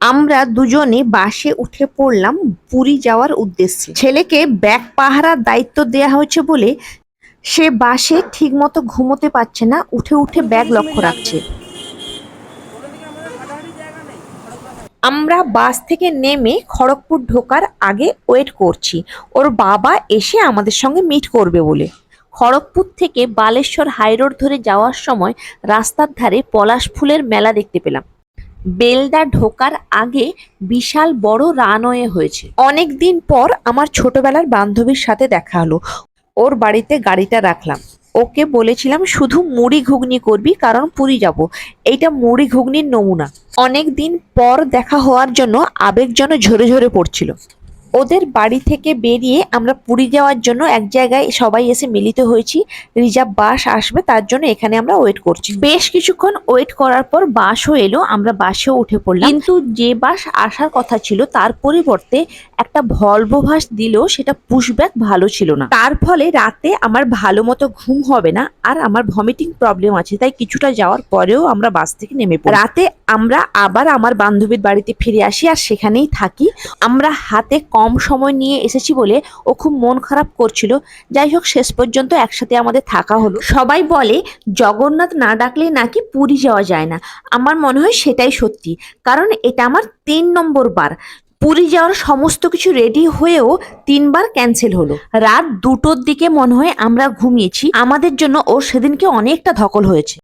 আমরা দুজনে বাসে উঠে পড়লাম পুরী যাওয়ার উদ্দেশ্যে। ছেলেকে ব্যাগ পাহারার দায়িত্ব দেওয়া হয়েছে বলে সে বাসে ঠিক মতো ঘুমোতে পারছে না, উঠে উঠে ব্যাগ লক্ষ্য রাখছে। আমরা বাস থেকে নেমে খড়গপুর ঢোকার আগে ওয়েট করছি ওর বাবা এসে আমাদের সঙ্গে মিট করবে বলে। খড়গপুর থেকে বালেশ্বর হাইরোড ধরে যাওয়ার সময় রাস্তার ধারে পলাশ ফুলের মেলা দেখতে পেলাম। বেলদা ঢোকার আগে বিশাল বড় রানওয়ে হয়েছে। অনেক দিন পর আমার ছোটবেলার বান্ধবীর সাথে দেখা হলো। ওর বাড়িতে গাড়িটা রাখলাম। ওকে বলেছিলাম শুধু মুড়ি ঘুগনি করবি, কারণ পুরী যাব। এইটা মুড়ি ঘুগনির নমুনা। অনেক দিন পর দেখা হওয়ার জন্য আবেগ যেন ঝরে ঝরে পড়ছিল। ওদের বাড়ি থেকে বেরিয়ে আমরা পুরী যাওয়ার জন্য এক জায়গায় সবাই এসে মিলিত হয়েছি। রিজার্ভ বাস আসবে, তার জন্য এখানে আমরা ওয়েট করছি। বেশ কিছুক্ষণ ওয়েট করার পর বাসও এলো, আমরা বাসেও উঠে পড়লাম। কিন্তু যে বাস আসার কথা ছিল তার পরিবর্তে একটা ভলভো বাস দিল, সেটা পুশব্যাক ভালো ছিল না। তার ফলে রাতে আমার ভালো মতো ঘুম হবে না, আর আমার ভমিটিং প্রবলেম আছে, তাই কিছুটা যাওয়ার পরেও আমরা বাস থেকে নেমে পড়ি। রাতে আমরা আবার আমার বান্ধবীর বাড়িতে ফিরে আসি আর সেখানেই থাকি। আমরা হাতে কম সময় নিয়ে এসেছি বলে ও খুব মন খারাপ করছিল। যাই হোক, শেষ পর্যন্ত একসাথে আমাদের থাকা হলো। সবাই বলে জগন্নাথ না ডাকলে নাকি পুরী যাওয়া যায় না। আমার মনে হয় সেটাই সত্যি, কারণ এটা আমার 3 নম্বর বার। পুরী যাওয়ার সমস্ত কিছু রেডি হয়েও 3 বার ক্যান্সেল হলো। রাত 2টোর দিকে মনে হয় আমরা ঘুমিয়েছি। আমাদের জন্য ও সেদিনকে অনেকটা ধকল হয়েছে।